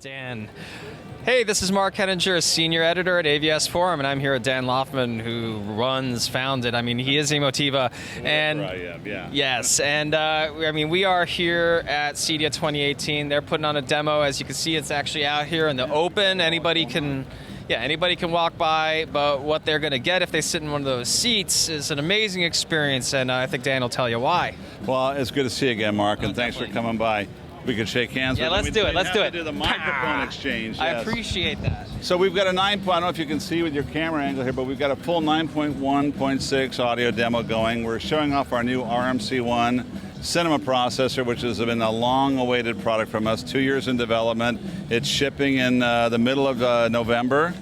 Dan. Hey, this is Mark Henninger, a senior editor at AVS Forum, and I'm here with Dan Loffman, who founded, he is Emotiva. And I am, yeah. Yes, and we are here at CEDIA 2018. They're putting on a demo. As you can see, it's actually out here in the open. Anybody can walk by, but what they're going to get if they sit in one of those seats is an amazing experience, and I think Dan will tell you why. Well, it's good to see you again, Mark, and thanks for coming by. We could shake hands. Yeah, let's do it. Let's do it. Do the microphone exchange. Yes. I appreciate that. So we've got a 9. I don't know if you can see with your camera angle here, but we've got a full 9.1.6 audio demo going. We're showing off our new RMC-1 cinema processor, which has been a long-awaited product from us. 2 years in development. It's shipping in the middle of November,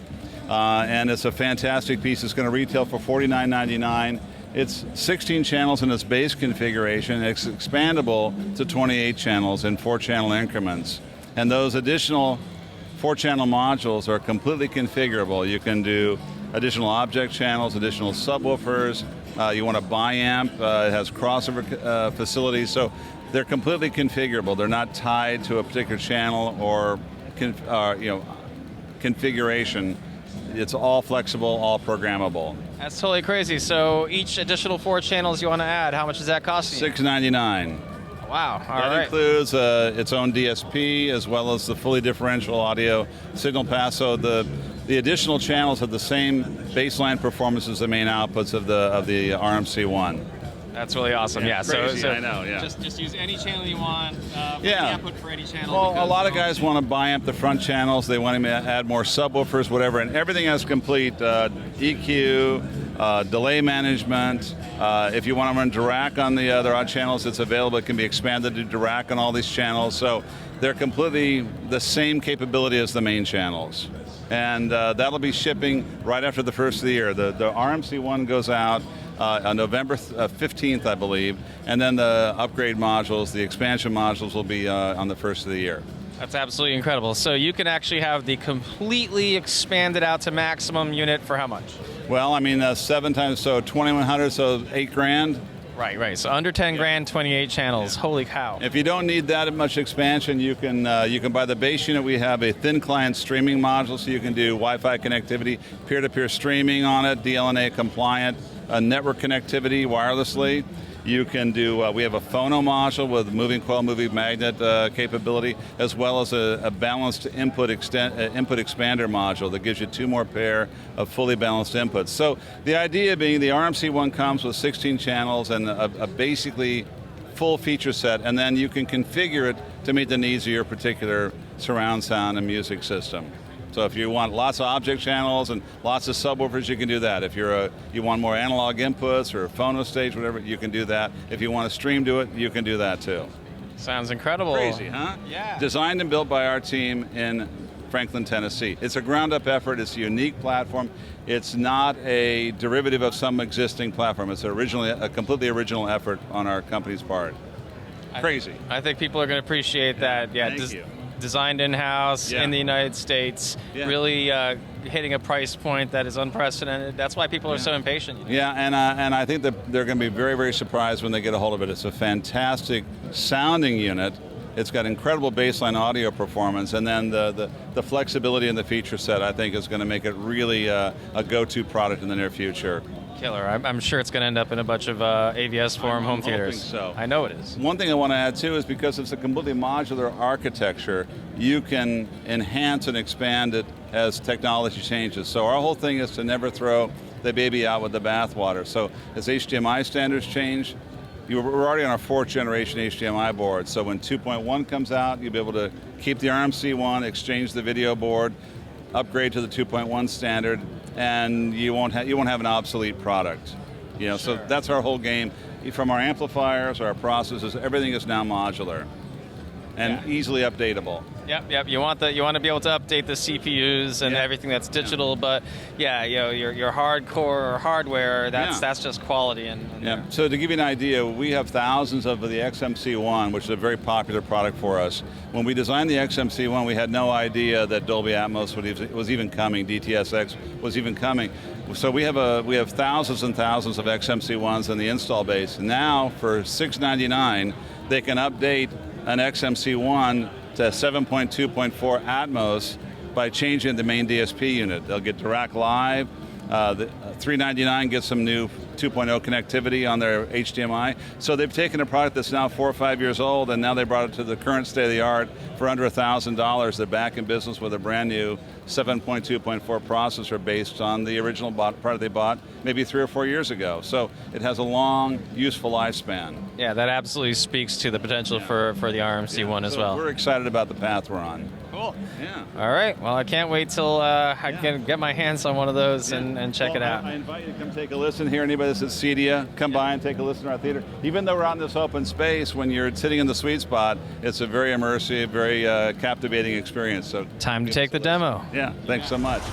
and it's a fantastic piece. It's going to retail for $49.99. It's 16 channels in its base configuration. It's expandable to 28 channels in 4-channel increments. And those additional 4-channel modules are completely configurable. You can do additional object channels, additional subwoofers. You want a bi-amp. It has crossover facilities. So they're completely configurable. They're not tied to a particular channel or configuration. It's all flexible, all programmable. That's totally crazy. So each additional 4 channels you want to add, how much does that cost you? $6.99. Wow, all right. That includes its own DSP as well as the fully differential audio signal pass. So the additional channels have the same baseline performance as the main outputs of the RMC-1. That's really awesome. Yeah, crazy, so I know. Yeah. Just use any channel you want. Output for any channel. Well, a lot of guys want to bi-amp the front channels. They want to add more subwoofers, whatever, and everything has complete EQ, delay management. If you want to run Dirac on the other odd channels, it's available. It can be expanded to Dirac on all these channels. So they're completely the same capability as the main channels. And that'll be shipping right after the first of the year. The RMC-1 goes out on November 15th, I believe, and then the upgrade modules, the expansion modules will be on the first of the year. That's absolutely incredible. So you can actually have the completely expanded out to maximum unit for how much? Well, 7 times, so 2,100, so $8,000. Right. So under 10 grand, 28 channels. Yeah. Holy cow! If you don't need that much expansion, you can buy the base unit. We have a thin client streaming module, so you can do Wi-Fi connectivity, peer-to-peer streaming on it, DLNA compliant, network connectivity wirelessly. You can do. We have a phono module with moving coil, moving magnet capability, as well as a balanced input expander module that gives you 2 more pair of fully balanced inputs. So the idea being the RMC-1 comes with 16 channels and a basically full feature set, and then you can configure it to meet the needs of your particular surround sound and music system. So if you want lots of object channels and lots of subwoofers, you can do that. If you want more analog inputs or a phono stage, whatever, you can do that. If you want to stream to it, you can do that too. Sounds incredible. Crazy, huh? Yeah. Designed and built by our team in Franklin, Tennessee. It's a ground-up effort. It's a unique platform. It's not a derivative of some existing platform. It's a completely original effort on our company's part. Crazy. I think people are going to appreciate that. Yeah. Thank you. Designed in-house in the United States, really hitting a price point that is unprecedented. That's why people are so impatient. Yeah, and I think that they're going to be very, very surprised when they get a hold of it. It's a fantastic sounding unit. It's got incredible baseline audio performance, and then the flexibility in the feature set, I think, is going to make it really a go-to product in the near future. Killer. I'm sure it's going to end up in a bunch of AVS Forum home theaters. So. I know it is. One thing I want to add too is because it's a completely modular architecture, you can enhance and expand it as technology changes. So our whole thing is to never throw the baby out with the bathwater. So as HDMI standards change, we're already on our 4th generation HDMI board. So when 2.1 comes out, you'll be able to keep the RMC-1, exchange the video board, upgrade to the 2.1 standard, and you won't have an obsolete product. So that's our whole game. From our amplifiers, our processors, everything is now modular and easily updatable. Yep. You want to be able to update the CPUs and everything that's digital, but your hardcore hardware, that's just quality. So to give you an idea, we have thousands of the XMC-1, which is a very popular product for us. When we designed the XMC-1, we had no idea that Dolby Atmos was even coming, DTSX was even coming. So we have thousands and thousands of XMC-1s in the install base. Now for $6.99, they can update an XMC-1 to 7.2.4 Atmos by changing the main DSP unit. They'll get direct live. The 399 gets some new 2.0 connectivity on their HDMI. So they've taken a product that's now 4 or 5 years old, and now they brought it to the current state of the art for under $1,000. They're back in business with a brand new 7.2.4 processor based on the original product they bought maybe 3 or 4 years ago. So it has a long, useful lifespan. Yeah, that absolutely speaks to the potential for the RMC-1 as well. We're excited about the path we're on. Cool. Yeah. All right. Well, I can't wait till I can get my hands on one of those and check it out. I invite you to come take a listen here. Anybody that's at CEDIA, come by and take a listen to our theater. Even though we're out in this open space, when you're sitting in the sweet spot, it's a very immersive, very captivating experience. So time to take the demo. Yeah. Thanks so much.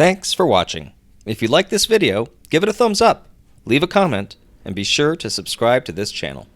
Thanks for watching. If you like this video, give it a thumbs up, leave a comment, and be sure to subscribe to this channel.